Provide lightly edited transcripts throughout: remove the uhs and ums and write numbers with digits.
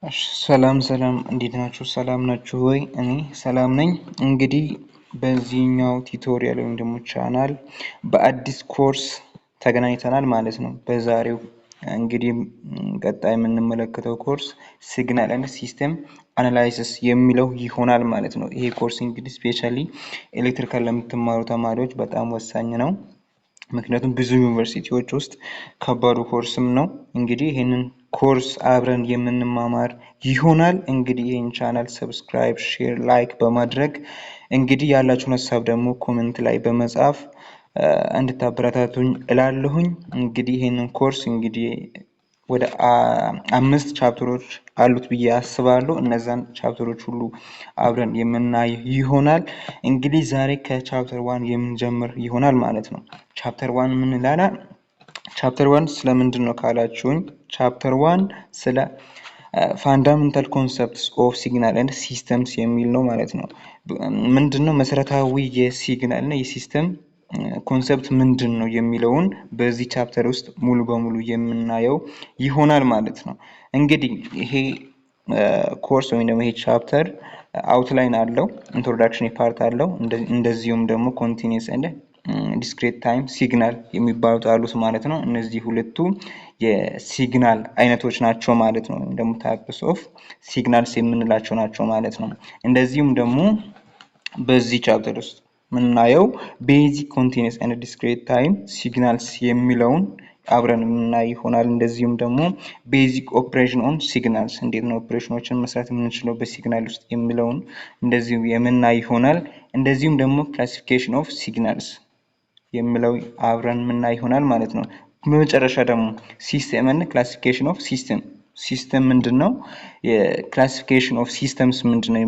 ሰላም እንዴት ናችሁ? ሰላም ናችሁ ወይ? እኔ ሰላም ነኝ። እንግዲህ በዚህኛው ቲዩቶሪያል ወይም ደግሞ ቻናል በአዲስ ኮርስ ተገናኝተናል ማለት ነው። በዛሬው እንግዲህ ቀጣይ የምንመለከተው ኮርስ ሲግናል ኤንድ ሲስተም አናላይሲስ የሚለው ይሆናል ማለት ነው። ይሄ ኮርስ እንግዲህ ስፔሻሊ ኤሌክትሪካል ለምትማሩ ተማሪዎች በጣም ወሳኝ ነው። ምክንያቱም ብዙ ዩኒቨርሲቲዎች ውስጥ ከባዱ ኮርስም ነው። እንግዲህ ይሄንን ኮርስ አብረን የምንማማር ይሆናል። እንግዲህ ይሄን ቻናል ሰብስክራይብ፣ ሼር፣ ላይክ በማድረግ እንግዲህ ያላችሁን ሀሳብ ደግሞ ኮሜንት ላይ በመጻፍ እንድታበረታቱኝ እላለሁኝ። እንግዲህ ይሄንን ኮርስ እንግዲህ ወደ 5 ቻፕተሮች አሉት ብዬ አስባለሁ። እነዛን ቻፕተሮች ሁሉ አብረን የምናይ ይሆናል። እንግዲህ ዛሬ ከቻፕተር 1 የምንጀምር ይሆናል ማለት ነው። ቻፕተር 1 ምን ይላል? ቻፕተር 1 ስለምንድን ነው ካላችሁኝ፣ ቻፕተር 1 ስለ ፋንዳሜንታል ኮንሰፕትስ ኦፍ ሲግናል ኤንድ ሲስተምስ የሚል ነው ማለት ነው። ምንድነው መሰረታዊ የሲግናል እና የሲስተም ኮንሰፕት ምንድን ነው የሚለውን በዚህ ቻፕተር ውስጥ ሙሉ በሙሉ የምናየው ይሆናል ማለት ነው። እንግዲህ ይሄ ኮርስ ወይም ደግሞ ይሄ ቻፕተር አውትላይን አለው፣ ኢንትሮዳክሽን ፓርት አለው፣ እንደዚሁም ደግሞ ኮንቲኒየስ ኤንድ ዲስክሬት ታይም ሲግናል የሚባሉት አሉት ማለት ነው። እነዚህ ሁለቱ የሲግናል አይነቶች ናቸው ማለት ነው። ደግሞ ታይፕስ ኦፍ ሲግናልስ የምንላቸው ናቸው ማለት ነው። እንደዚሁም ደግሞ በዚህ ቻፕተር ውስጥ የምናየው ቤዚክ ኮንቲኒየስ ኤንድ ዲስክሬት ታይም ሲግናልስ የሚለውን አብረን የምናይ ይሆናል። እንደዚሁም ደግሞ ቤዚክ ኦፕሬሽን ኦን ሲግናልስ፣ እንዴት ነው ኦፕሬሽኖችን መስራት የምንችለው በሲግናል ውስጥ የሚለውን እንደዚሁ የምናይ ይሆናል። እንደዚሁም ደግሞ ክላሲፊኬሽን ኦፍ ሲግናልስ የሚለው አብረን የምናይ ይሆናል ማለት ነው። በመጨረሻ ደግሞ ሲስተም እና ክላሲፊኬሽን ኦፍ ሲስተም ምንድነው፣ የክላሲፊኬሽን ኦፍ ሲስተምስ ምንድነው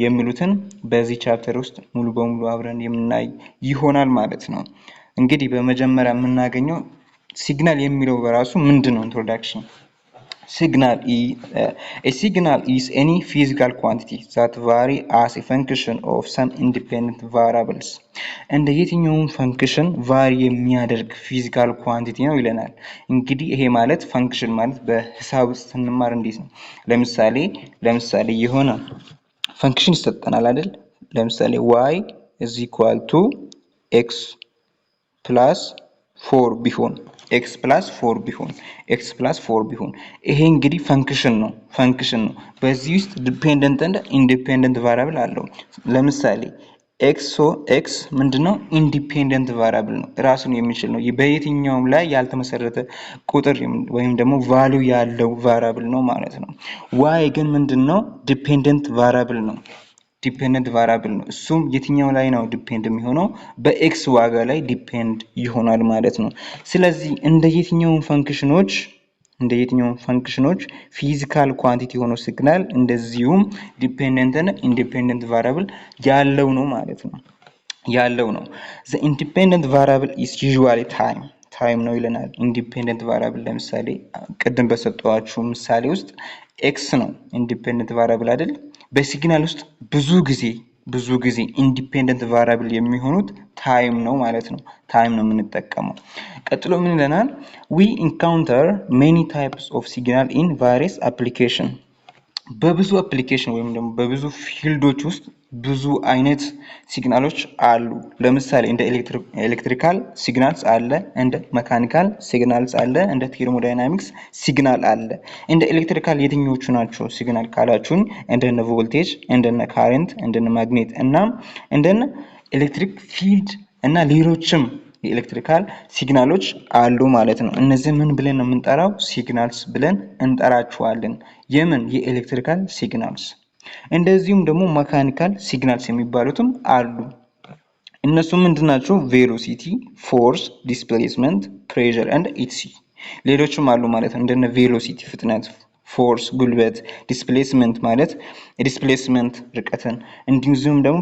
የሚሉትን በዚህ ቻፕተር ውስጥ ሙሉ በሙሉ አብረን የምናይ ይሆናል ማለት ነው። እንግዲህ በመጀመሪያ የምናገኘው ሲግናል የሚለው በራሱ ምንድነው? ኢንትሮዳክሽን a signal is any physical quantity that vary as a function of some independent variables እንደ የትኛውም ፈንክሽን ቫሪ የሚያደርግ ፊዚካል ኳንቲቲ ነው ይለናል። እንግዲህ ይሄ ማለት ፈንክሽን ማለት በሂሳብ ውስጥ ስንማር እንዴት ነው? ለምሳሌ የሆነ ፈንክሽን ይሰጠናል አይደል? ለምሳሌ y is equal to x plus 4 ቢሆን x plus 4 ቢሆን ይሄ እንግዲህ ፈንክሽን ነው። በዚህ ውስጥ ዲፔንደንት እና ኢንዲፔንደንት ቫሪያብል አለው። ለምሳሌ x ምንድነው? ኢንዲፔንደንት ቫሪያብል ነው፣ ራሱን የሚችል ነው። በየትኛውም ላይ ያልተመሰረተ ቁጥር ወይም ደግሞ ቫልዩ ያለው ቫሪያብል ነው ማለት ነው። y ግን ምንድነው? ዲፔንደንት ቫሪያብል ነው። እሱም የትኛው ላይ ነው ዲፔንድ የሚሆነው? በኤክስ ዋጋ ላይ ዲፔንድ ይሆናል ማለት ነው። ስለዚህ እንደ የትኛውም ፈንክሽኖች ፊዚካል ኳንቲቲ ሆኖ ሲግናል እንደዚሁም ዲፔንደንት እና ኢንዲፔንደንት ቫሪያብል ያለው ነው ማለት ነው። the independent variable is usually time ነው ይለናል። ኢንዲፔንደንት ቫሪያብል ለምሳሌ ቅድም በሰጠዋችሁ ምሳሌ ውስጥ ኤክስ ነው ኢንዲፔንደንት ቫሪያብል አይደል? በሲግናል ውስጥ ብዙ ጊዜ ኢንዲፔንደንት ቫሪያብል የሚሆኑት ታይም ነው ማለት ነው። ታይም ነው የምንጠቀመው። ቀጥሎ ምን ይለናል? we encounter many types of signal in various application በብዙ አፕሊኬሽን ወይም ደግሞ በብዙ ፊልዶች ውስጥ ብዙ አይነት ሲግናሎች አሉ። ለምሳሌ እንደ ኤሌክትሪካል ሲግናልስ አለ፣ እንደ መካኒካል ሲግናልስ አለ፣ እንደ ቴርሞዳይናሚክስ ሲግናል አለ። እንደ ኤሌክትሪካል የትኞቹ ናቸው ሲግናል ካላችሁኝ፣ እንደነ ቮልቴጅ፣ እንደነ ካረንት፣ እንደነ ማግኔት እና እንደነ ኤሌክትሪክ ፊልድ እና ሌሎችም የኤሌክትሪካል ሲግናሎች አሉ ማለት ነው። እነዚህ ምን ብለን ነው የምንጠራው? ሲግናልስ ብለን እንጠራቸዋለን። የምን? የኤሌክትሪካል ሲግናልስ። እንደዚሁም ደግሞ መካኒካል ሲግናልስ የሚባሉትም አሉ። እነሱ ምንድናቸው? ቬሎሲቲ፣ ፎርስ፣ ዲስፕሌስመንት፣ ፕሬሸር ኤንድ ኢቲሲ። ሌሎችም አሉ ማለት ነው። እንደነ ቬሎሲቲ ፍጥነት፣ ፎርስ ጉልበት፣ ዲስፕሌስመንት ማለት ዲስፕሌስመንት ርቀትን፣ እንዲሁም ደግሞ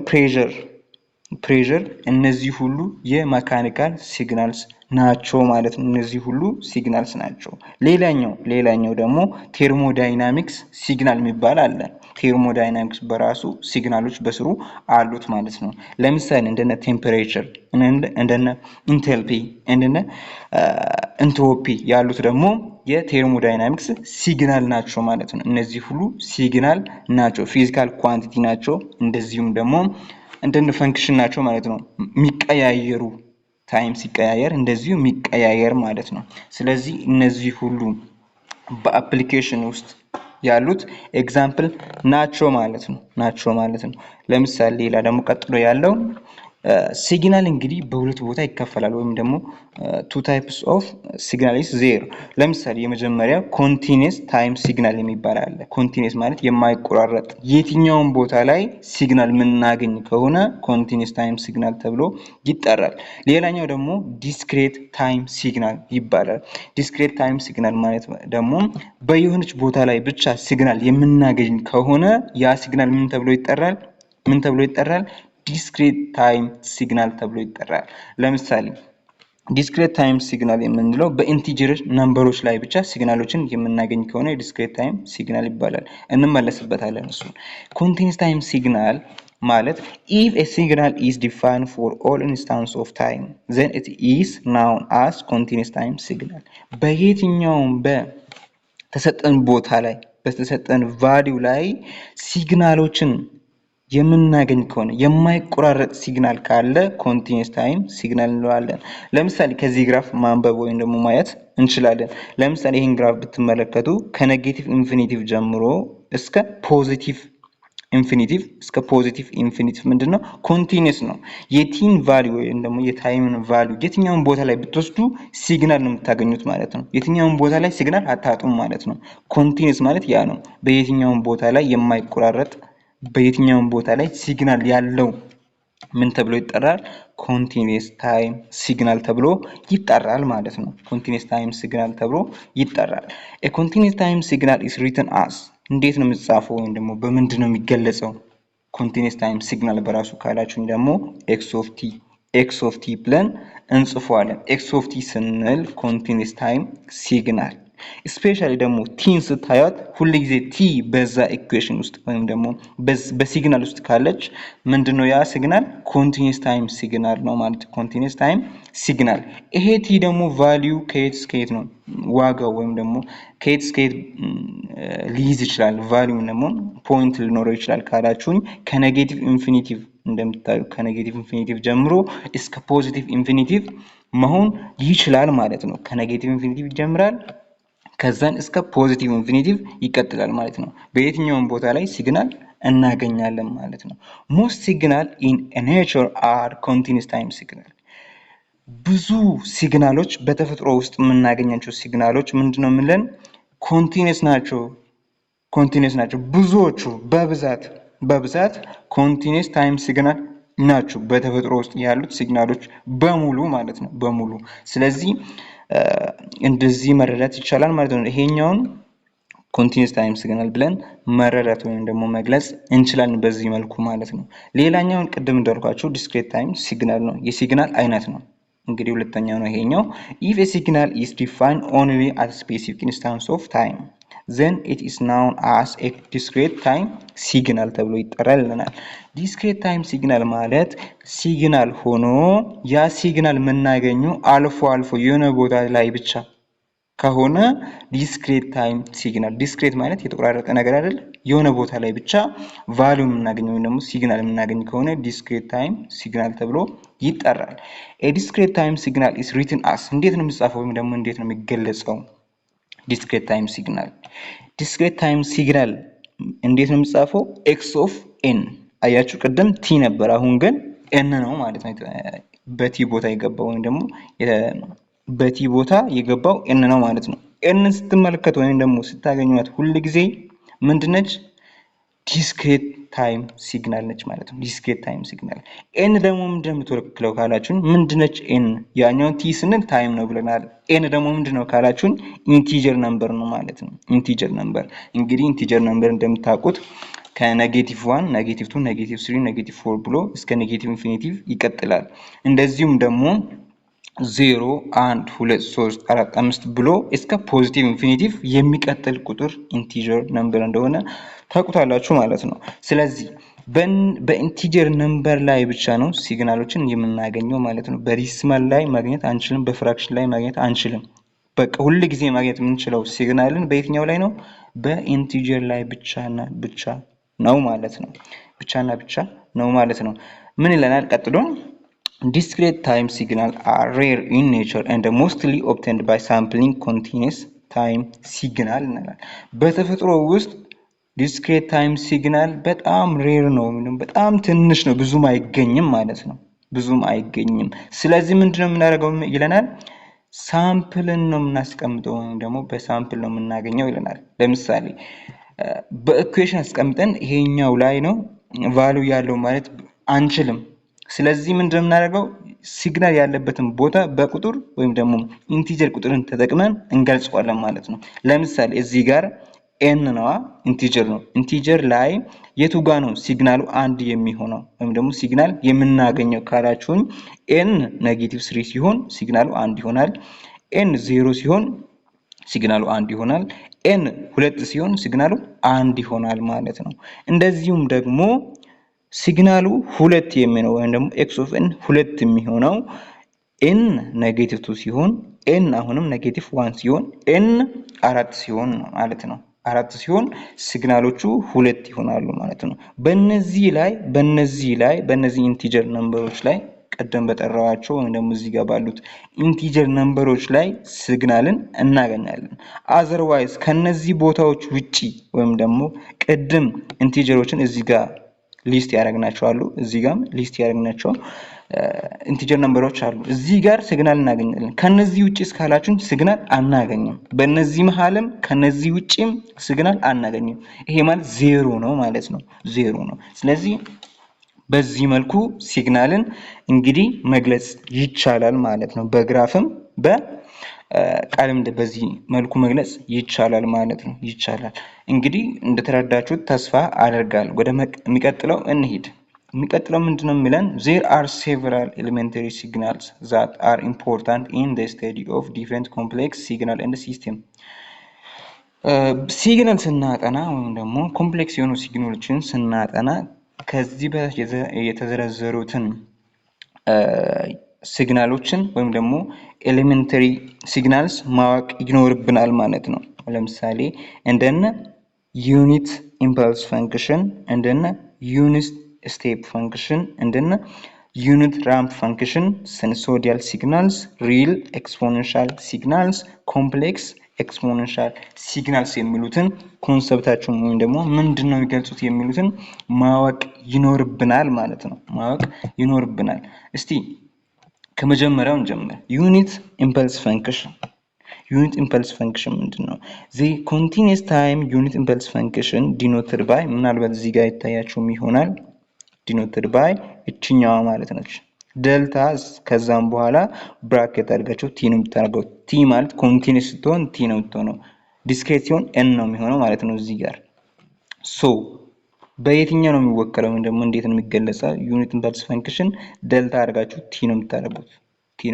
ፕሬሸር እነዚህ ሁሉ የመካኒካል ሲግናልስ ናቸው ማለት ነው። እነዚህ ሁሉ ሲግናልስ ናቸው። ሌላኛው ደግሞ ቴርሞዳይናሚክስ ሲግናል የሚባል አለ። ቴርሞዳይናሚክስ በራሱ ሲግናሎች በስሩ አሉት ማለት ነው። ለምሳሌ እንደነ ቴምፐሬቸር፣ እንደነ ኢንተልፒ፣ እንደነ ኢንትሮፒ ያሉት ደግሞ የቴርሞዳይናሚክስ ሲግናል ናቸው ማለት ነው። እነዚህ ሁሉ ሲግናል ናቸው፣ ፊዚካል ኳንቲቲ ናቸው። እንደዚሁም ደግሞ እንደ ፈንክሽን ናቸው ማለት ነው። የሚቀያየሩ ታይም ሲቀያየር እንደዚሁ የሚቀያየር ማለት ነው። ስለዚህ እነዚህ ሁሉ በአፕሊኬሽን ውስጥ ያሉት ኤግዛምፕል ናቸው ማለት ነው። ለምሳሌ ሌላ ደግሞ ቀጥሎ ያለው ሲግናል እንግዲህ በሁለት ቦታ ይከፈላል፣ ወይም ደግሞ two types of signal is there። ለምሳሌ የመጀመሪያው ኮንቲኒየስ ታይም ሲግናል የሚባል አለ። ኮንቲኒየስ ማለት የማይቆራረጥ የትኛውን ቦታ ላይ ሲግናል የምናገኝ ከሆነ ኮንቲኒየስ ታይም ሲግናል ተብሎ ይጠራል። ሌላኛው ደግሞ ዲስክሬት ታይም ሲግናል ይባላል። ዲስክሬት ታይም ሲግናል ማለት ደግሞ በየሆነች ቦታ ላይ ብቻ ሲግናል የምናገኝ ከሆነ ያ ሲግናል ምን ተብሎ ይጠራል? ዲስክሬት ታይም ሲግናል ተብሎ ይጠራል። ለምሳሌ ዲስክሬት ታይም ሲግናል የምንለው በኢንቲጀር ነምበሮች ላይ ብቻ ሲግናሎችን የምናገኝ ከሆነ ዲስክሬት ታይም ሲግናል ይባላል። እንመለስበታለን እሱ። ኮንቲኒየስ ታይም ሲግናል ማለት if a signal is defined for all instance of time then it is known as continuous time signal። በየትኛውም በተሰጠን ቦታ ላይ በተሰጠን ቫልዩ ላይ ሲግናሎችን የምናገኝ ከሆነ የማይቆራረጥ ሲግናል ካለ ኮንቲኒየስ ታይም ሲግናል እንለዋለን። ለምሳሌ ከዚህ ግራፍ ማንበብ ወይም ደግሞ ማየት እንችላለን። ለምሳሌ ይህን ግራፍ ብትመለከቱ ከኔጌቲቭ ኢንፊኒቲቭ ጀምሮ እስከ ፖዚቲቭ ኢንፊኒቲቭ ምንድነው? ኮንቲኒየስ ነው። የቲን ቫልዩ ወይም ደግሞ የታይምን ቫልዩ የትኛውን ቦታ ላይ ብትወስዱ ሲግናል ነው የምታገኙት ማለት ነው። የትኛውን ቦታ ላይ ሲግናል አታጡም ማለት ነው። ኮንቲኒየስ ማለት ያ ነው። በየትኛውን ቦታ ላይ የማይቆራረጥ በየትኛውም ቦታ ላይ ሲግናል ያለው ምን ተብሎ ይጠራል? ኮንቲኒየስ ታይም ሲግናል ተብሎ ይጠራል ማለት ነው። ኮንቲኒየስ ታይም ሲግናል ተብሎ ይጠራል። a continuous time signal is written as እንዴት ነው የሚጻፈው ወይም ደግሞ በምንድን ነው የሚገለጸው? ኮንቲኒየስ ታይም ሲግናል በራሱ ካላችሁኝ ደግሞ ኤክስ ኦፍ ቲ ብለን እንጽፈዋለን። ኤክስ ኦፍ ቲ ስንል ኮንቲኒየስ ታይም ሲግናል ስፔሻሊ ደግሞ ቲን ስታዩት ሁሉ ጊዜ ቲ በዛ ኢኩዌሽን ውስጥ ወይም ደግሞ በሲግናል ውስጥ ካለች ምንድነው ያ ሲግናል? ኮንቲኒየስ ታይም ሲግናል ነው ማለት ኮንቲኒየስ ታይም ሲግናል። ይሄ ቲ ደግሞ ቫልዩ ከየት እስከ የት ነው ዋጋው ወይም ደግሞ ከየት እስከ የት ሊይዝ ይችላል? ቫልዩ ደግሞ ፖይንት ሊኖረው ይችላል ካላችሁኝ ከኔጌቲቭ ኢንፊኒቲቭ እንደምታዩ ከኔጌቲቭ ኢንፊኒቲቭ ጀምሮ እስከ ፖዚቲቭ ኢንፊኒቲቭ መሆን ይችላል ማለት ነው። ከኔጌቲቭ ኢንፊኒቲቭ ይጀምራል ከዛን እስከ ፖዚቲቭ ኢንፊኒቲቭ ይቀጥላል ማለት ነው። በየትኛውም ቦታ ላይ ሲግናል እናገኛለን ማለት ነው። ሞስት ሲግናል ኢን ኔቸር አር ኮንቲኒየስ ታይም ሲግናል። ብዙ ሲግናሎች በተፈጥሮ ውስጥ የምናገኛቸው ሲግናሎች ምንድነው የምንለን? ኮንቲኒየስ ናቸው። ብዙዎቹ በብዛት ኮንቲኒየስ ታይም ሲግናል ናቸው። በተፈጥሮ ውስጥ ያሉት ሲግናሎች በሙሉ ማለት ነው በሙሉ። ስለዚህ እንደዚህ መረዳት ይቻላል ማለት ነው። ይሄኛውን ኮንቲኒየስ ታይም ሲግናል ብለን መረዳት ወይም ደግሞ መግለጽ እንችላለን በዚህ መልኩ ማለት ነው። ሌላኛውን ቅድም እንዳልኳችሁ ዲስክሬት ታይም ሲግናል ነው። የሲግናል አይነት ነው። እንግዲህ ሁለተኛው ነው ይሄኛው። if a signal is defined only at a specific instance of time then it is known as a discrete time signal ተብሎ ይጠራል ይለናል። ዲስክሬት ታይም ሲግናል ማለት ሲግናል ሆኖ ያ ሲግናል የምናገኘው አልፎ የሆነ ቦታ ላይ ብቻ ከሆነ ዲስክሬት ታይም ሲግናል። ዲስክሬት ማለት የተቆራረጠ ነገር አይደል? የሆነ ቦታ ላይ ብቻ ቫልዩ የምናገኘው ወይም ደግሞ ሲግናል የምናገኝ ከሆነ ዲስክሬት ታይም ሲግናል ተብሎ ይጠራል። a discrete time signal is written as እንዴት ነው የሚጻፈው ወይም ደግሞ እንዴት ነው የሚገለጸው? ዲስክሬት ታይም ሲግናል እንዴት ነው የሚጻፈው? ኤክስ ኦፍ ኤን። አያችሁ ቅድም ቲ ነበር፣ አሁን ግን ኤን ነው ማለት ነው። በቲ ቦታ የገባው ወይም ደግሞ በቲ ቦታ የገባው ኤን ነው ማለት ነው። ኤንን ስትመለከቱ ወይም ደግሞ ስታገኙት ሁሉ ጊዜ ምንድነች? ዲስክሬት ታይም ሲግናል ነች ማለት ነው። ዲስክሬት ታይም ሲግናል። ኤን ደግሞ ምንድነው የምትወክለው ካላችሁን ምንድነች ኤን? ያኛው ቲ ስንል ታይም ነው ብለናል። ኤን ደግሞ ምንድነው ካላችሁን ኢንቲጀር ነምበር ነው ማለት ነው። ኢንቲጀር ነምበር እንግዲህ ኢንቲጀር ነምበር እንደምታውቁት ከኔጌቲቭ 1 ኔጌቲቭ 2 ኔጌቲቭ 3 ኔጌቲቭ 4 ብሎ እስከ ኔጌቲቭ ኢንፊኒቲቭ ይቀጥላል። እንደዚሁም ደግሞ 0 1 2 3 4 5 ብሎ እስከ ፖዚቲቭ ኢንፊኒቲቭ የሚቀጥል ቁጥር ኢንቲጀር ነምበር እንደሆነ ታውቁታላችሁ ማለት ነው። ስለዚህ በኢንቲጀር ነምበር ላይ ብቻ ነው ሲግናሎችን የምናገኘው ማለት ነው። በዲሲማል ላይ ማግኘት አንችልም፣ በፍራክሽን ላይ ማግኘት አንችልም። በቃ ሁሉ ጊዜ ማግኘት የምንችለው ሲግናልን በየትኛው ላይ ነው? በኢንቲጀር ላይ ብቻና ብቻ ነው ማለት ነው። ብቻና ብቻ ነው ማለት ነው። ምን ይለናል ቀጥሎ? discrete time signal are rare in nature and mostly obtained by sampling continuous time signal እንላለን። በተፈጥሮ ውስጥ discrete time signal በጣም ሬር ነው፣ በጣም ትንሽ ነው፣ ብዙም አይገኝም ማለት ነው። ብዙም አይገኝም። ስለዚህ ምንድነው የምናደርገው ይለናል? ሳምፕልን ነው የምናስቀምጠው ወይም ደግሞ በሳምፕል ነው የምናገኘው ይለናል። ለምሳሌ በኢኩዌሽን አስቀምጠን ይሄኛው ላይ ነው ቫልዩ ያለው ማለት አንችልም። ስለዚህ ምንድነው የምናደርገው? ሲግናል ያለበትን ቦታ በቁጥር ወይም ደግሞ ኢንቲጀር ቁጥርን ተጠቅመን እንገልጸዋለን ማለት ነው። ለምሳሌ እዚህ ጋር ኤን ነዋ፣ ኢንቲጀር ነው። ኢንቲጀር ላይ የቱ ጋ ነው ሲግናሉ አንድ የሚሆነው ወይም ደግሞ ሲግናል የምናገኘው ካላችሁኝ ኤን -3 ሲሆን ሲግናሉ አንድ ይሆናል። ኤን 0 ሲሆን ሲግናሉ አንድ ይሆናል። ኤን 2 ሲሆን ሲግናሉ አንድ ይሆናል ማለት ነው። እንደዚሁም ደግሞ ሲግናሉ 2 የሚሆነው ወይም ደግሞ ኤክስ ኦፍ ኤን 2 የሚሆነው ኤን -2 ሲሆን ኤን አሁንም -1 ሲሆን ኤን 4 ሲሆን ማለት ነው። 4 ሲሆን ሲግናሎቹ 2 ይሆናሉ ማለት ነው። በእነዚህ ኢንቲጀር ነምበሮች ላይ ቀደም በጠራዋቸው ወይም ደግሞ እዚህ ጋር ባሉት ኢንቲጀር ነምበሮች ላይ ሲግናልን እናገኛለን። አዘርዋይዝ ከነዚህ ቦታዎች ውጪ ወይም ደግሞ ቅድም ኢንቲጀሮችን እዚህ ጋር ሊስት ያደረግናቸው አሉ፣ እዚህ ጋርም ሊስት ያደረግናቸው ኢንቲጀር ነምበሮች አሉ። እዚህ ጋር ሲግናል እናገኛለን። ከነዚህ ውጪ እስካላችሁን ሲግናል አናገኝም። በእነዚህ መሃልም ከነዚህ ውጪም ሲግናል አናገኝም። ይሄ ማለት ዜሮ ነው ማለት ነው። ዜሮ ነው። ስለዚህ በዚህ መልኩ ሲግናልን እንግዲህ መግለጽ ይቻላል ማለት ነው። በግራፍም በቃልም በዚህ መልኩ መግለጽ ይቻላል ማለት ነው። ይቻላል። እንግዲህ እንደተረዳችሁት ተስፋ አደርጋለሁ። ወደ የሚቀጥለው እንሂድ። የሚቀጥለው ምንድነው የሚለን? there are several elementary signals that are important in the study of different complex signal and system. ሲግናል ስናጠና ወይም ደግሞ ኮምፕሌክስ የሆኑ ሲግናሎችን ስናጠና ከዚህ በታች የተዘረዘሩትን ሲግናሎችን ወይም ደግሞ ኤሌመንተሪ ሲግናልስ ማወቅ ይኖርብናል ማለት ነው። ለምሳሌ እንደነ ዩኒት ኢምፐልስ ፈንክሽን፣ እንደነ ዩኒት ስቴፕ ፈንክሽን፣ እንደነ ዩኒት ራምፕ ፈንክሽን፣ ሲኑሶይዳል ሲግናልስ፣ ሪል ኤክስፖኔንሻል ሲግናልስ፣ ኮምፕሌክስ ኤክስፖኔንሻል ሲግናልስ የሚሉትን ኮንሰፕታቸውን ወይም ደግሞ ምንድነው የሚገልጹት የሚሉትን ማወቅ ይኖርብናል ማለት ነው። ማወቅ ይኖርብናል። እስቲ ከመጀመሪያው እንጀምር። ዩኒት ኢምፐልስ ፈንክሽን። ዩኒት ኢምፐልስ ፈንክሽን ምንድነው? the continuous time unit impulse function denoted by ምናልባት እዚህ ጋር ይታያችሁም ይሆናል denoted by እችኛዋ ማለት ነች ዴልታ። ከዛም በኋላ ብራኬት አድርጋችሁ ቲ ነው የምታደርገው። ቲ ማለት ኮንቲኒስ ስትሆን ቲ ነው የምትሆነው፣ ዲስክሬት ሲሆን ኤን ነው የሚሆነው ማለት ነው እዚህ ጋር። ሶ በየትኛው ነው የሚወከለው ወይም ደግሞ እንዴት ነው የሚገለጸው? ዩኒት ኢምፐልስ ፈንክሽን ዴልታ አድርጋችሁ ቲ ነው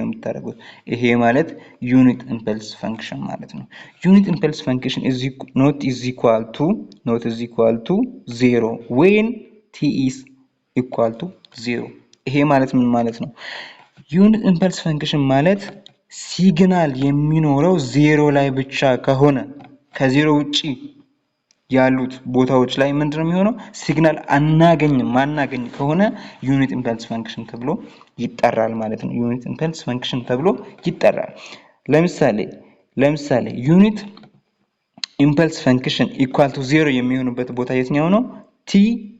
የምታደርጉት። ይሄ ማለት ዩኒት ኢምፐልስ ፈንክሽን ማለት ነው። ዩኒት ኢምፐልስ ፈንክሽን not is equal to 0 when t is equal to 0። ይሄ ማለት ምን ማለት ነው? ዩኒት ኢምፐልስ ፈንክሽን ማለት ሲግናል የሚኖረው ዜሮ ላይ ብቻ ከሆነ ከዜሮ ውጪ ያሉት ቦታዎች ላይ ምንድነው የሚሆነው? ሲግናል ማናገኝ ከሆነ ዩኒት ኢምፐልስ ፈንክሽን ተብሎ ይጠራል ማለት ነው። ዩኒት ኢምፐልስ ፈንክሽን ተብሎ ይጠራል። ለምሳሌ ዩኒት ኢምፐልስ ፈንክሽን ኢኳል ቱ 0 የሚሆንበት ቦታ የትኛው ነው? ቲ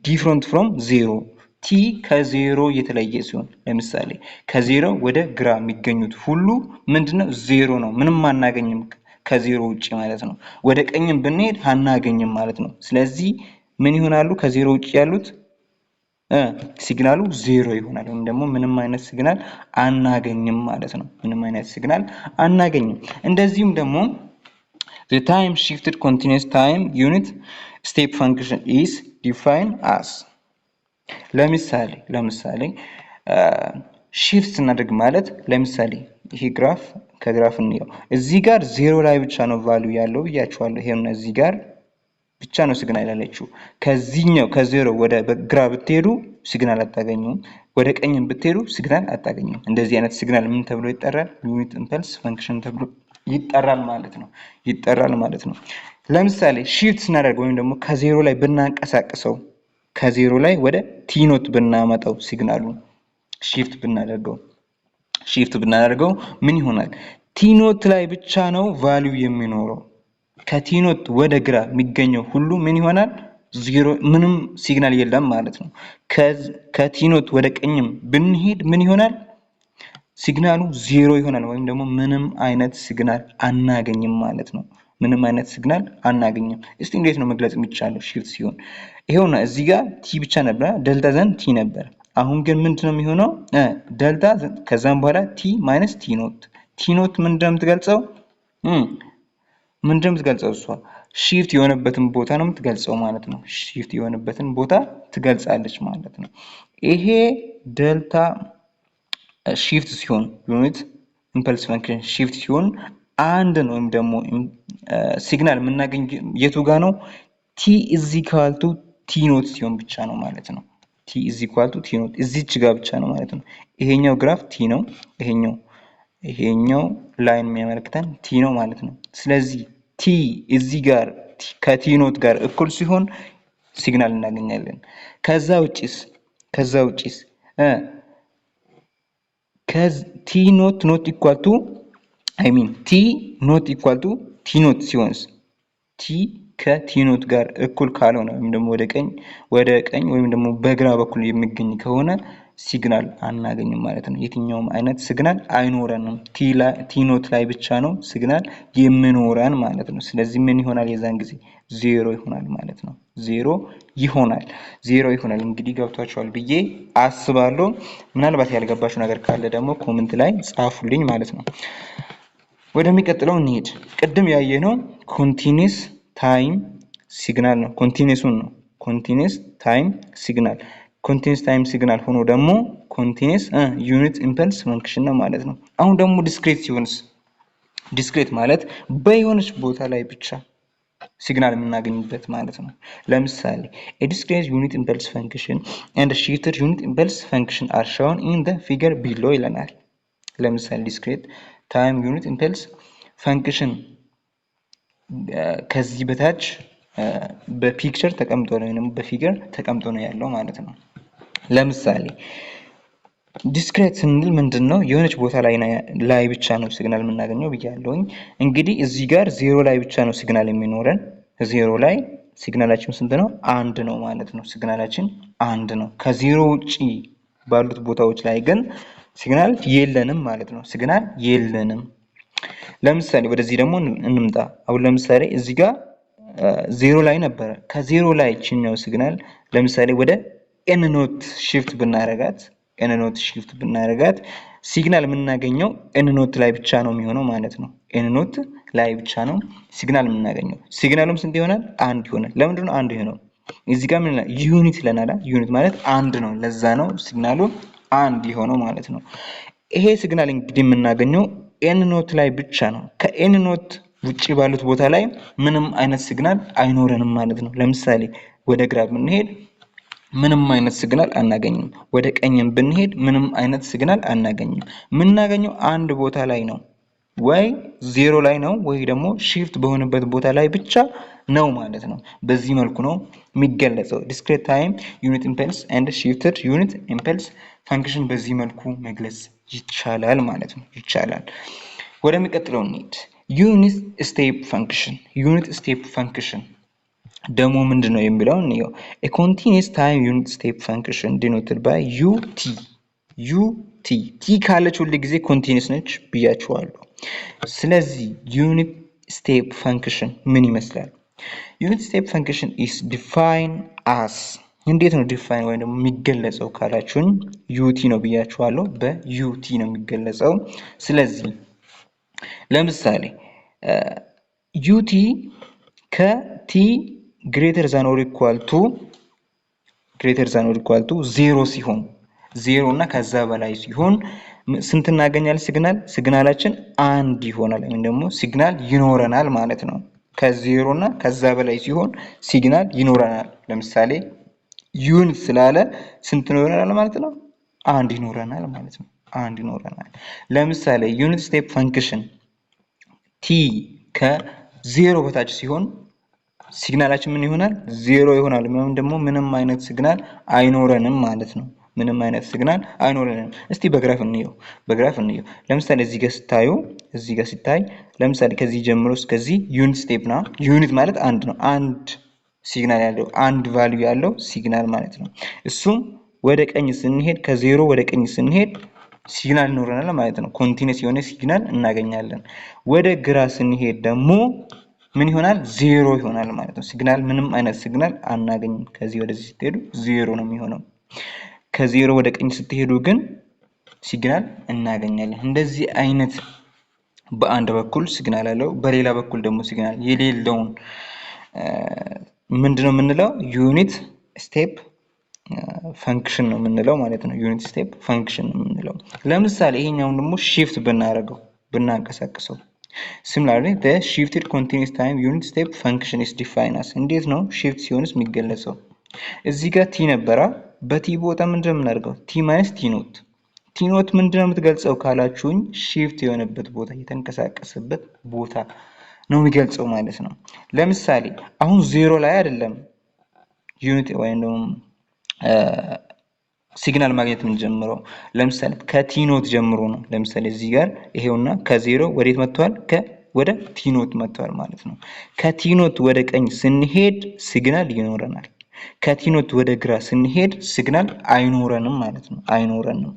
ዲፍረንት ፍሮም 0። ቲ ከዜሮ የተለየ ሲሆን ለምሳሌ ከዜሮ ወደ ግራ የሚገኙት ሁሉ ምንድነው? ዜሮ ነው። ምንም አናገኝም ከዜሮ ውጪ ማለት ነው። ወደ ቀኝም ብንሄድ አናገኝም ማለት ነው። ስለዚህ ምን ይሆናሉ? ከዜሮ ውጪ ያሉት ሲግናሉ ዜሮ ይሆናል፣ ወይም ደግሞ ምንም አይነት ሲግናል አናገኝም ማለት ነው። ምንም አይነት ሲግናል አናገኝም። እንደዚሁም ደግሞ the time shifted continuous time unit step function is defined as ለምሳሌ ሺፍት እናድርግ ማለት ለምሳሌ ይሄ ግራፍ ከግራፍ እንየው። እዚህ ጋር ዜሮ ላይ ብቻ ነው ቫልዩ ያለው ብያችኋለሁ። ይሄን እዚህ ጋር ብቻ ነው ሲግናል ያለችው። ከዚህኛው ከዜሮ ወደ ግራ ብትሄዱ ሲግናል አታገኙም፣ ወደ ቀኝም ብትሄዱ ሲግናል አታገኙም። እንደዚህ አይነት ሲግናል ምን ተብሎ ይጠራል? ዩኒት ኢምፐልስ ፈንክሽን ተብሎ ይጠራል ማለት ነው። ለምሳሌ ሺፍት ስናደርገው ወይም ደግሞ ከዜሮ ላይ ብናንቀሳቅሰው ከዜሮ ላይ ወደ ቲኖት ብናመጣው ሲግናሉን ሺፍት ብናደርገው ምን ይሆናል? ቲኖት ላይ ብቻ ነው ቫልዩ የሚኖረው። ከቲኖት ወደ ግራ የሚገኘው ሁሉ ምን ይሆናል? ዜሮ፣ ምንም ሲግናል የለም ማለት ነው። ከቲኖት ወደ ቀኝም ብንሄድ ምን ይሆናል? ሲግናሉ ዜሮ ይሆናል፣ ወይም ደግሞ ምንም አይነት ሲግናል አናገኝም ማለት ነው። ምንም አይነት ሲግናል አናገኝም። እስቲ እንዴት ነው መግለጽ የሚቻለው ሺፍት ሲሆን? ይሄውና እዚህ ጋር ቲ ብቻ ነበር፣ ደልታ ዘን ቲ ነበር። አሁን ግን ምንድነው የሚሆነው? ደልታ ከዛም በኋላ ቲ ማይነስ ቲ ኖት። ቲ ኖት ምንድነው የምትገልጸው? እሷ ሺፍት የሆነበትን ቦታ ነው የምትገልጸው ማለት ነው። ሺፍት የሆነበትን ቦታ ትገልጻለች ማለት ነው። ይሄ ደልታ ሺፍት ሲሆን ዩኒት ኢምፐልስ ፈንክሽን ሺፍት ሲሆን አንድ ነው፣ ወይም ደግሞ ሲግናል የምናገኝ የቱ ጋር ነው? ቲ ኢዝ ኢኳል ቱ ቲ ኖት ሲሆን ብቻ ነው ማለት ነው። ቲ ኢዝ ኢኳል ቱ ቲ ኖት እዚች ጋር ብቻ ነው ማለት ነው። ይሄኛው ግራፍ ቲ ነው፣ ይሄኛው ላይን የሚያመለክተን ቲ ነው ማለት ነው። ስለዚህ ቲ እዚህ ጋር ከቲ ኖት ጋር እኩል ሲሆን ሲግናል እናገኛለን። ከዛ ውጪስ ቲ ኖት ኢኳል ቱ ቲ ኖት ኢኳል ቱ ቲ ኖት ሲሆንስ ቲ ከቲ ኖት ጋር እኩል ካልሆነ ወይም ደግሞ ወደ ቀኝ ወይም ደግሞ በግራ በኩል የሚገኝ ከሆነ ሲግናል አናገኝም ማለት ነው። የትኛውም አይነት ሲግናል አይኖረንም። ቲ ኖት ላይ ብቻ ነው ሲግናል የሚኖረን ማለት ነው። ስለዚህ ምን ይሆናል? የዛን ጊዜ ዜሮ ይሆናል ማለት ነው። ዜሮ ይሆናል። እንግዲህ ገብቷችኋል ብዬ አስባለሁ። ምናልባት ያልገባችሁ ነገር ካለ ደግሞ ኮሜንት ላይ ጻፉልኝ ማለት ነው። ወደሚቀጥለው እንሂድ። ቅድም ያየነው ኮንቲኒየስ ታይም ሲግናል ነው። ኮንቲኒየስ ታይም ሲግናል ሆኖ ደግሞ ኮንቲኒየስ ዩኒት ኢምፐልስ ፈንክሽን ነው ማለት ነው። አሁን ደግሞ ዲስክሬት ሲሆንስ? ዲስክሬት ማለት በየሆነች ቦታ ላይ ብቻ ሲግናል የምናገኝበት ማለት ነው። ለምሳሌ a discrete unit impulse function and a shifted unit impulse function are shown in the figure below ይለናል። ለምሳሌ discrete time unit impulse function ከዚህ በታች በፒክቸር ተቀምጦ ነው ወይንም በፊገር ተቀምጦ ነው ያለው ማለት ነው። ለምሳሌ ዲስክሬት ስንል ምንድነው? የሆነች ቦታ ላይ ብቻ ነው ሲግናል የምናገኘው ብያለሁኝ። እንግዲህ እዚህ ጋር ዜሮ ላይ ብቻ ነው ሲግናል የሚኖረን። ዜሮ ላይ ሲግናላችን ስንት ነው? አንድ ነው ማለት ነው። ሲግናላችን አንድ ነው። ከዜሮ ውጪ ባሉት ቦታዎች ላይ ግን ሲግናል የለንም ማለት ነው። ሲግናል የለንም። ለምሳሌ ወደዚህ ደግሞ እንምጣ። አሁን ለምሳሌ እዚህ ጋር ዜሮ ላይ ነበረ። ከዜሮ ላይ ቺኛው ሲግናል ለምሳሌ ወደ ኤን ኖት ሺፍት ብናረጋት ሲግናል የምናገኘው ኤን ኖት ላይ ብቻ ነው የሚሆነው ማለት ነው። ኤን ኖት ላይ ብቻ ነው ሲግናል የምናገኘው። ሲግናሉም ስንት ይሆናል? አንድ ይሆናል። ለምንድን ነው አንድ ይሆነው? እዚህ ጋር ምን ዩኒት ለናላ ዩኒት ማለት አንድ ነው። ለዛ ነው ሲግናሉ አንድ የሆነው ማለት ነው። ይሄ ሲግናል እንግዲህ የምናገኘው ኤን ኖት ላይ ብቻ ነው። ከኤን ኖት ውጪ ባሉት ቦታ ላይ ምንም አይነት ሲግናል አይኖረንም ማለት ነው። ለምሳሌ ወደ ግራ ብንሄድ ምንም አይነት ሲግናል አናገኝም። ወደ ቀኝም ብንሄድ ምንም አይነት ሲግናል አናገኝም። የምናገኘው አንድ ቦታ ላይ ነው፣ ወይ ዜሮ ላይ ነው፣ ወይ ደግሞ ሺፍት በሆነበት ቦታ ላይ ብቻ ነው ማለት ነው። በዚህ መልኩ ነው የሚገለጸው ዲስክሬት ታይም ዩኒት ኢምፐልስ ኤንድ ሺፍትድ ዩኒት ኢምፐልስ ፈንክሽን በዚህ መልኩ መግለጽ ይቻላል ማለት ነው። ወደሚቀጥለው እንሂድ። ዩኒት ስቴፕ ፈንክሽን ደግሞ ምንድነው የሚለው እንየው። a continuous time unit step function denoted by ut ቲ ካለች ሁሉ ጊዜ ኮንቲኒየስ ነች ብያችኋለሁ። ስለዚህ ዩኒት ስቴፕ ፈንክሽን ምን ይመስላል? ዩኒት ስቴፕ ፈንክሽን is defined as እንዴት ነው ዲፋይን ወይም ደግሞ የሚገለጸው ካላችሁኝ ዩቲ ነው ብያችኋለሁ። በዩቲ ነው የሚገለጸው። ስለዚህ ለምሳሌ ዩቲ ከቲ ግሬተር ዛን ኦር ኢኳል ቱ 0 ሲሆን 0 እና ከዛ በላይ ሲሆን ስንት እናገኛለን? ሲግናላችን አንድ ይሆናል ወይም ደግሞ ሲግናል ይኖረናል ማለት ነው። ከ0 እና ከዛ በላይ ሲሆን ሲግናል ይኖረናል። ለምሳሌ ዩኒት ስላለ ስንት ይኖረናል ማለት ነው? አንድ ይኖረናል ማለት ነው። ለምሳሌ ዩኒት ስቴፕ ፈንክሽን ቲ ከዜሮ በታች ሲሆን ሲግናላችን ምን ይሆናል? ዜሮ ይሆናል። ወይም ደግሞ ምንም አይነት ሲግናል አይኖረንም ማለት ነው። ምንም አይነት ሲግናል አይኖረንም። እስቲ በግራፍ እንየው። ለምሳሌ እዚህ ጋር ሲታይ ለምሳሌ ከዚህ ጀምሮ እስከዚህ ዩኒት ስቴፕ ነው። ዩኒት ማለት አንድ ነው። አንድ ሲግናል ያለው አንድ ቫልዩ ያለው ሲግናል ማለት ነው። እሱም ወደ ቀኝ ስንሄድ ከዜሮ ወደ ቀኝ ስንሄድ ሲግናል ይኖረናል ማለት ነው። ኮንቲኒየስ የሆነ ሲግናል እናገኛለን። ወደ ግራ ስንሄድ ደግሞ ምን ይሆናል? ዜሮ ይሆናል ማለት ነው። ሲግናል ምንም አይነት ሲግናል አናገኝም። ከዚህ ወደዚህ ስትሄዱ ዜሮ ነው የሚሆነው። ከዜሮ ወደ ቀኝ ስትሄዱ ግን ሲግናል እናገኛለን። እንደዚህ አይነት በአንድ በኩል ሲግናል አለው፣ በሌላ በኩል ደግሞ ሲግናል የሌለውን ምንድነው የምንለው? ዩኒት ስቴፕ ፈንክሽን ነው የምንለው ማለት ነው። ዩኒት ስቴፕ ፈንክሽን ነው የምንለው። ለምሳሌ ይሄኛውን ደግሞ ሺፍት ብናንቀሳቅሰው Similarly, the shifted continuous time unit step function is defined as እንዴት ነው shift ሲሆንስ የሚገለጸው? እዚህ ጋር ቲ ነበራ፣ በቲ ቦታ ምንድነው የምናደርገው? ቲ ማይነስ ቲ ኖት። ቲ ኖት ምንድነው የምትገልጸው ካላችሁኝ shift የሆነበት ቦታ የተንቀሳቀሰበት ቦታ ነው የሚገልጸው ማለት ነው። ለምሳሌ አሁን ዜሮ ላይ አይደለም ዩኒት ወይም ደግሞ ሲግናል ማግኘት የምንጀምረው። ለምሳሌ ከቲ ኖት ጀምሮ ነው። ለምሳሌ እዚህ ጋር ይሄውና ከዜሮ ወዴት መጥቷል? ወደ ቲ ኖት መጥቷል ማለት ነው። ከቲ ኖት ወደ ቀኝ ስንሄድ ሲግናል ይኖረናል። ከቲ ኖት ወደ ግራ ስንሄድ ሲግናል አይኖረንም ማለት ነው። አይኖረንም።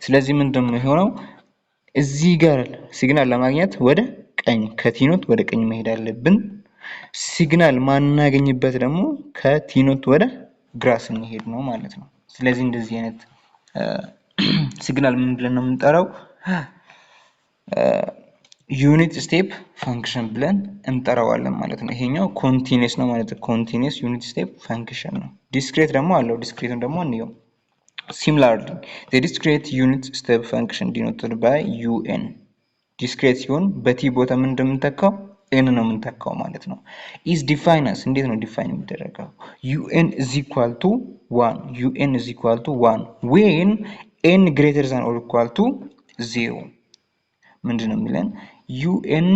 ስለዚህ ምንድነው የሚሆነው? እዚህ ጋር ሲግናል ለማግኘት ወደ ቀኝ ከቲ ኖት ወደ ቀኝ መሄድ አለብን። ሲግናል ማናገኝበት ደግሞ ከቲ ኖት ወደ ግራ ስንሄድ ነው ማለት ነው። ስለዚህ እንደዚህ አይነት ሲግናል ምን ብለን ነው የምንጠራው? ዩኒት ስቴፕ ፈንክሽን ብለን እንጠራዋለን ማለት ነው። ይሄኛው ኮንቲኒየስ ነው ማለት ነው። ኮንቲኒየስ ዩኒት ስቴፕ ፈንክሽን ነው። ዲስክሬት ደግሞ አለው። ዲስክሬትን ደግሞ እንየው። Similarly, the discrete unit step function denoted by un ዲስክሬት ሲሆን በቲ ቦታ ምን እንደምንተካው n ነው የምንተካው ማለት ነው። is defined as እንዴት ነው ዲፋይን የሚደረገው? un is equal to 1 when n greater than or equal to 0 ምንድነው የሚለን? un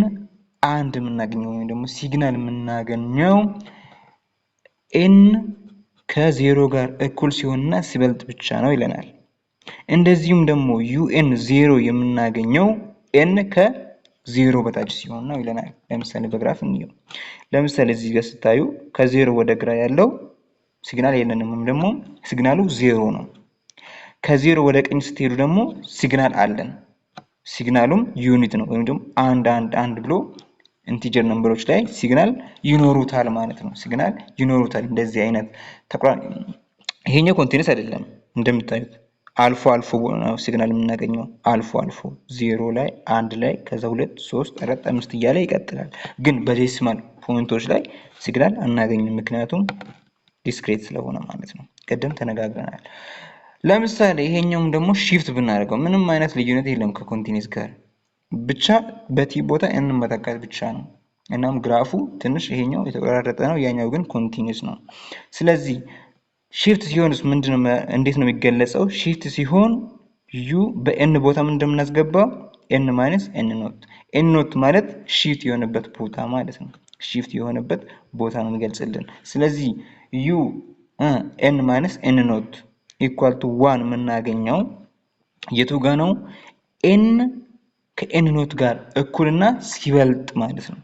አንድ የምናገኘው ወይም ደግሞ ሲግናል የምናገኘው n ከዜሮ ጋር እኩል ሲሆንና ሲበልጥ ብቻ ነው ይለናል። እንደዚሁም ደግሞ un 0 የምናገኘው n ከዜሮ በታች ሲሆን ነው ይለናል። ለምሳሌ በግራፍ እንየው። ለምሳሌ እዚህ ጋር ስታዩ ከዜሮ ወደ ግራ ያለው ሲግናል የለንም፣ ደግሞ ሲግናሉ 0 ነው። ከዜሮ ወደ ቀኝ ስትሄዱ ደግሞ ሲግናል አለን። ሲግናሉም ዩኒት ነው ወይም ደግሞ አንድ ብሎ ኢንቲጀር ነምበሮች ላይ ሲግናል ይኖሩታል ማለት ነው። ሲግናል ይኖሩታል። እንደዚህ አይነት ይሄኛው ኮንቲኒየስ አይደለም እንደምታዩት አልፎ ነው ሲግናል የምናገኘው። አልፎ 0 ላይ 1 ላይ ከዛ 2 3 4 5 እያለ ይቀጥላል። ግን በዴሲማል ፖይንቶች ላይ ሲግናል አናገኝም፣ ምክንያቱም ዲስክሬት ስለሆነ ማለት ነው። ቀደም ተነጋግረናል። ለምሳሌ ይሄኛውም ደግሞ ሺፍት ብናደርገው ምንም አይነት ልዩነት የለም ከኮንቲኒየስ ጋር፣ ብቻ በቲ ቦታ እንመተካት ብቻ ነው። እናም ግራፉ ትንሽ ይሄኛው የተቆራረጠ ነው፣ ያኛው ግን ኮንቲኒየስ ነው። ስለዚህ ሺፍት ሲሆንስ እንዴት ነው የሚገለጸው? ሺፍት ሲሆን ዩ በኤን ቦታ ምን እንደምናስገባው ኤን ማይነስ ኤን ኖት። ኤን ኖት ማለት ሺፍት የሆነበት ቦታ ማለት ነው። ሺፍት የሆነበት ቦታ ነው የሚገልጽልን። ስለዚህ ዩ ኤን ማይነስ ኤን ኖት ኢኳል ቱ 1 የምናገኘው የቱ ጋ ነው? ኤን ከኤን ኖት ጋር እኩልና ሲበልጥ ማለት ነው።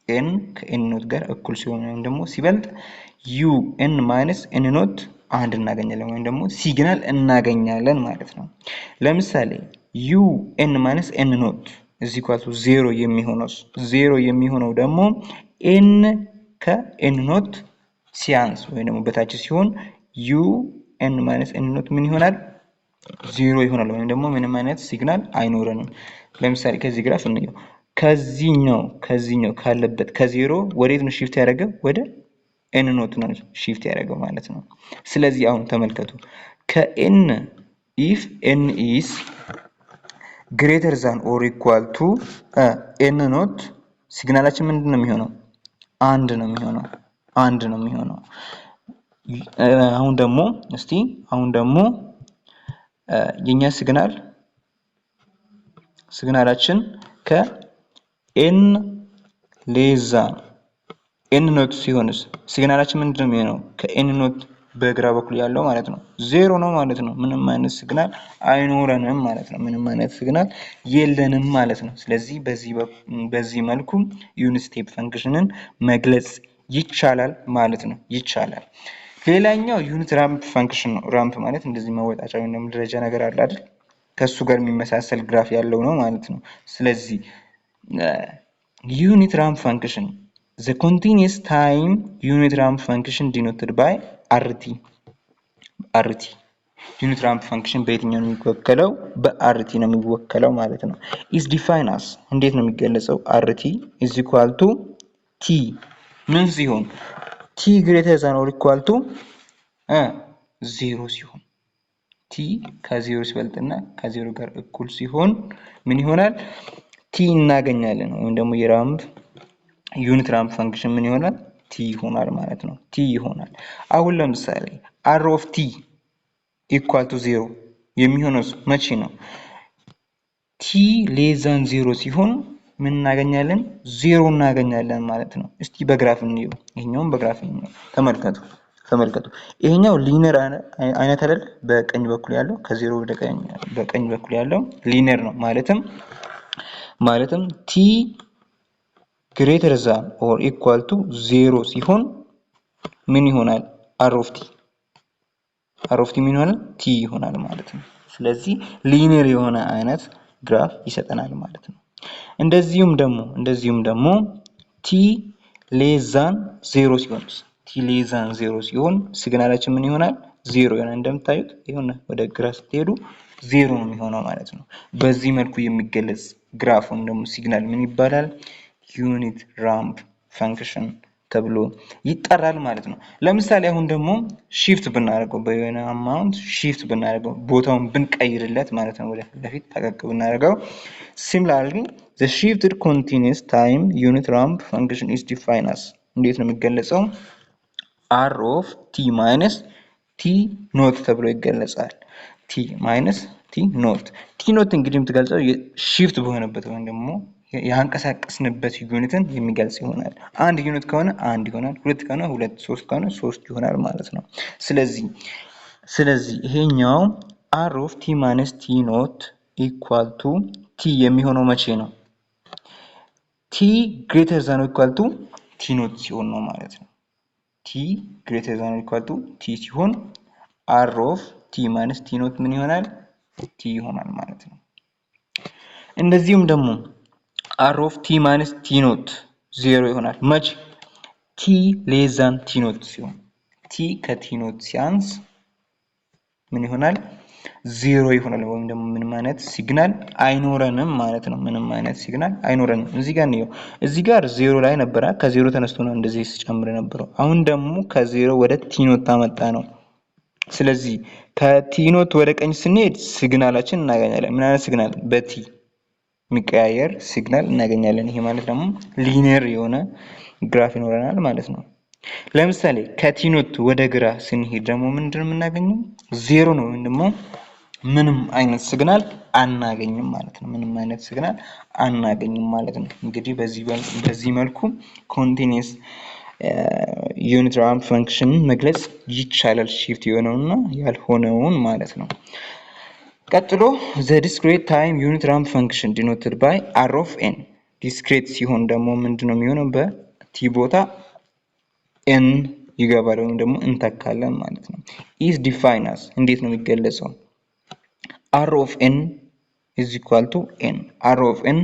ኤን ከኤን ኖት ጋር እኩል ሲሆን ወይም ደግሞ ሲበልጥ ዩ ኤን ማይነስ ኤን ኖት አንድ እናገኛለን ወይም ደግሞ ሲግናል እናገኛለን ማለት ነው። ለምሳሌ ዩ ኤን ማይነስ ኤን ኖት is equal to 0 የሚሆነው ደግሞ ኤን ከኤን ኖት ሲያንስ ወይም ደግሞ በታች ሲሆን ዩ ኤን ማይነስ ኤን ኖት ምን ይሆናል? 0 ይሆናል ወይም ደግሞ ምንም አይነት ሲግናል አይኖረንም። ለምሳሌ ከዚህ ግራፍ እንየው። ከዚህኛው ካለበት ከዜሮ ወዴት ነው ሺፍት ያደረገው? ወደ ኤን ኖት ነው ሺፍት ያደረገው ማለት ነው። ስለዚህ አሁን ተመልከቱ። ከኤን ኢፍ ኤን ኢስ ግሬተር ዛን ኦር ኢኳል ቱ ኤን ኖት ሲግናላችን ምንድን ነው የሚሆነው? አንድ ነው የሚሆነው። አሁን ደግሞ የኛ ሲግናል ሲግናላችን ከኤን ሌዛ ኤን ኖት ሲሆንስ ሲግናላችን ምንድነው የሚሆነው? ከኤን ኖት በግራ በኩል ያለው ማለት ነው 0 ነው ማለት ነው። ምንም አይነት ሲግናል አይኖረንም ማለት ነው። ምንም አይነት ሲግናል የለንም ማለት ነው። ስለዚህ በዚህ መልኩ ዩኒት ስቴፕ ፈንክሽንን መግለጽ ይቻላል ማለት ነው። ይቻላል። ሌላኛው ዩኒት ራምፕ ፈንክሽን ነው። ራምፕ ማለት እንደዚህ መወጣጫ ወይም ደግሞ ደረጃ ነገር አለ አይደል? ከሱ ጋር የሚመሳሰል ግራፍ ያለው ነው ማለት ነው። ስለዚህ ዩኒት ራምፕ ፈንክሽን the continuous time unit ramp function denoted by RT ዩኒት ራምፕ ፈንክሽን በየትኛው ነው የሚወከለው? በአርቲ ነው የሚወከለው ማለት ነው። is defined as እንዴት ነው የሚገለጸው? RT is equal to t ምን ሲሆን t greater than or equal to 0 ሲሆን t ከ0 ሲበልጥና ከ0 ጋር እኩል ሲሆን ምን ይሆናል? t እናገኛለን ወይም ደግሞ የራምፕ ዩኒት ራምፕ ፈንክሽን ምን ይሆናል? t ይሆናል ማለት ነው። t ይሆናል። አሁን ለምሳሌ r of t equal to 0 የሚሆነው መቼ ነው? t less than 0 ሲሆን ምን እናገኛለን? 0 እናገኛለን ማለት ነው። እስቲ በግራፍ እንየው። ይሄኛውን በግራፍ እንየው። ተመልከቱ። ይሄኛው ሊነር አይነት አይደል? በቀኝ በኩል ያለው ከ0 ወደ ቀኝ በቀኝ በኩል ያለው ሊነር ነው። ማለትም t greater than or equal to 0 ሲሆን ምን ይሆናል? r of t ምን ይሆናል? t ይሆናል ማለት ነው። ስለዚህ ሊኒየር የሆነ አይነት ግራፍ ይሰጠናል ማለት ነው። እንደዚሁም ደግሞ t less than 0 ሲሆን ሲሆን ሲግናላችን ምን ይሆናል? 0 ይሆናል። እንደምታዩት ይሁን ወደ ግራ ስትሄዱ 0 ነው የሚሆነው ማለት ነው። በዚህ መልኩ የሚገለጽ ግራፍ ወይም ደግሞ ሲግናል ምን ይባላል? ዩኒት ራምፕ ፈንክሽን ተብሎ ይጠራል ማለት ነው። ለምሳሌ አሁን ደግሞ ሺፍት ብናደርገው በየሆነ አማውንት ሺፍት ብናደርገው ቦታውን ብንቀይርለት ማለት ነው ወደ ለፊት ተቀቅ ብናደርገው similarly the shifted continuous time unit ramp function is defined as እንዴት ነው የሚገለጸው? r of t minus t ኖት ተብሎ ይገለጻል። t minus t ኖት እንግዲህ የምትገልጸው ሺፍት በሆነበት ወይም ደግሞ ያንቀሳቀስንበት ዩኒትን የሚገልጽ ይሆናል። አንድ ዩኒት ከሆነ አንድ ይሆናል፣ ሁለት ከሆነ ሁለት፣ ሶስት ከሆነ ሶስት ይሆናል ማለት ነው። ስለዚህ ይሄኛው r of t minus t not equal to t የሚሆነው መቼ ነው? t greater than or equal to t not ሲሆን ነው ማለት ነው። t greater than or equal to t ሲሆን r of t minus t not ምን ይሆናል? t ይሆናል ማለት ነው። እንደዚሁም ደግሞ r of t minus t not 0 ይሆናል መቼ? t less than t not ሲሆን t ከt not ሲያንስ ምን ይሆናል? 0 ይሆናል ወይም ደግሞ ምንም አይነት ሲግናል አይኖረንም ማለት ነው። ምንም አይነት ሲግናል አይኖረንም። እዚህ ጋር 0 ላይ ነበር። ከ0 ተነስቶ ነው እንደዚህ ሲጨምር ነበር። አሁን ደግሞ ከ0 ወደ t not ታመጣ ነው። ስለዚህ ከt not ወደ ቀኝ ስንሄድ ሲግናላችን እናገኛለን። ምን አይነት ሲግናል? በt የሚቀያየር ሲግናል እናገኛለን። ይሄ ማለት ደግሞ ሊኒየር የሆነ ግራፍ ይኖረናል ማለት ነው። ለምሳሌ ከt not ወደ ግራ ስንሄድ ደግሞ ምንድነው የምናገኘው? 0 ነው ወይም ደግሞ ምንም አይነት ሲግናል አናገኝም ማለት ነው። ምንም አይነት ሲግናል አናገኝም ማለት ነው። እንግዲህ በዚህ መልኩ ኮንቲኒየስ ዩኒት ራምፕ ፈንክሽን መግለጽ ይቻላል። ሺፍት የሆነውና ያልሆነውን ማለት ነው። ቀጥሎ the discrete time unit ramp function denoted by r of n discrete ሲሆን ደግሞ ምንድነው የሚሆነው? በt ቦታ n ይገባል ወይም ደግሞ እንተካለን ማለት ነው። is defined as እንዴት ነው የሚገለጸው? r of n is equal to n r of n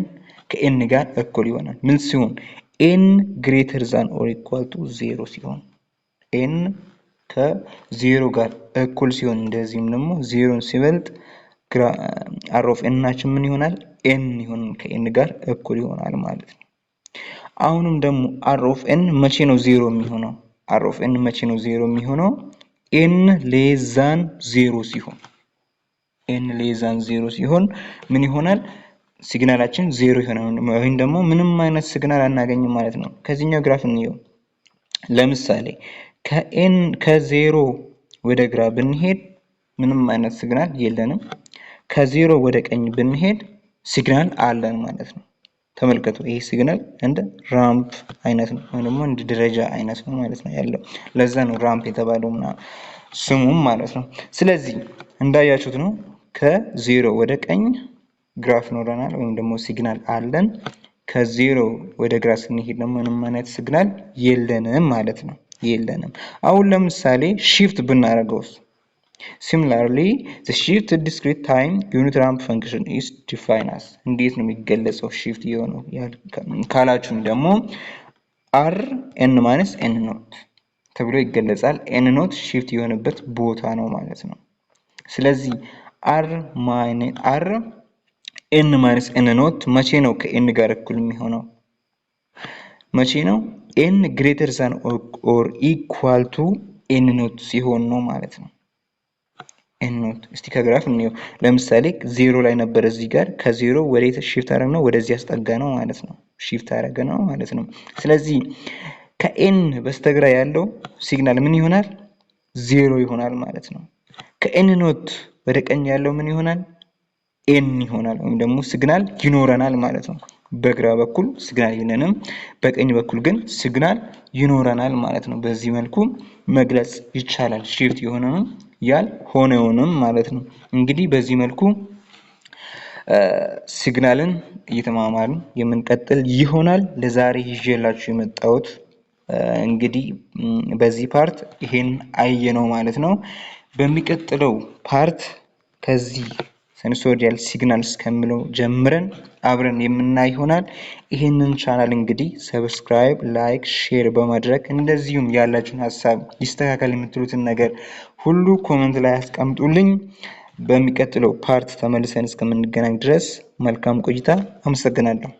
ከn ጋር እኩል ይሆናል ምን ሲሆን? n greater than or equal to 0 ሲሆን n ከ0 ጋር እኩል ሲሆን እንደዚህም ደግሞ 0ን ሲበልጥ r of n ናችን ምን ይሆናል? n ይሆን ከn ጋር እኩል ይሆናል ማለት ነው። አሁንም ደግሞ r of n መቼ ነው 0 የሚሆነው? r of n መቼ ነው 0 የሚሆነው? n less than 0 ሲሆን ምን ይሆናል? ሲግናላችን 0 ይሆናል ወይም ደግሞ ምንም አይነት ሲግናል አናገኝም ማለት ነው። ከዚህኛው ግራፍ እንየው። ለምሳሌ ከ0 ወደ ግራ ብንሄድ ምንም አይነት ሲግናል የለንም። ከ0 ወደ ቀኝ ብንሄድ ሲግናል አለን ማለት ነው። ተመልከቱ፣ ይሄ ሲግናል እንደ ራምፕ አይነት ነው ወይም ደግሞ እንደ ደረጃ አይነት ነው ማለት ነው ያለው። ለዛ ነው ራምፕ የተባለው ስሙም ማለት ነው። ስለዚህ እንዳያችሁት ነው ከዜሮ ወደ ቀኝ ግራፍ ይኖረናል ወይም ደግሞ ሲግናል አለን። ከዜሮ ወደ ግራ ስንሄድ ደግሞ ምንም አይነት ሲግናል የለንም ማለት ነው። የለንም። አሁን ለምሳሌ ሺፍት ብናደርገውስ? Similarly, the shifted discrete time unit ramp function is defined as እንዴት ነው የሚገለጸው? shift የሆነው ካላችሁም ደግሞ r n minus n ኖት ተብሎ ይገለጻል። n ኖት shift የሆነበት ቦታ ነው ማለት ነው። ስለዚህ r n minus n ኖት መቼ ነው ከn ጋር እኩል የሚሆነው? መቼ ነው? n greater than or equal to n ኖት ሲሆን ነው ማለት ነው። n ኖት እስቲ ከግራፍ እንየው። ለምሳሌ ዜሮ ላይ ነበር እዚህ ጋር ከዜሮ ወደ ሺፍት አደረግነው ወደዚህ አስጠጋ ነው ማለት ነው። ሺፍት አደረገ ነው ማለት ነው። ስለዚህ ከn በስተግራ ያለው ሲግናል ምን ይሆናል? ዜሮ ይሆናል ማለት ነው። ከn ኖት ወደ ቀኝ ያለው ምን ይሆናል? n ይሆናል ወይም ደግሞ ሲግናል ይኖረናል ማለት ነው። በግራ በኩል ሲግናል የለንም፣ በቀኝ በኩል ግን ሲግናል ይኖረናል ማለት ነው። በዚህ መልኩ መግለጽ ይቻላል ሺፍት የሆነውን ያልሆነውንም ማለት ነው። እንግዲህ በዚህ መልኩ ሲግናልን እየተማማርን የምንቀጥል ይሆናል። ለዛሬ ይዤላችሁ የመጣሁት እንግዲህ በዚህ ፓርት ይሄን አየነው ማለት ነው። በሚቀጥለው ፓርት ከዚህ ሴንሶሪያል ሲግናልስ ከሚለው ጀምረን አብረን የምናይ ይሆናል። ይሄንን ቻናል እንግዲህ ሰብስክራይብ፣ ላይክ፣ ሼር በማድረግ እንደዚሁም ያላችሁን ሀሳብ ይስተካከል የምትሉትን ነገር ሁሉ ኮሜንት ላይ አስቀምጡልኝ። በሚቀጥለው ፓርት ተመልሰን እስከምንገናኝ ድረስ መልካም ቆይታ። አመሰግናለሁ።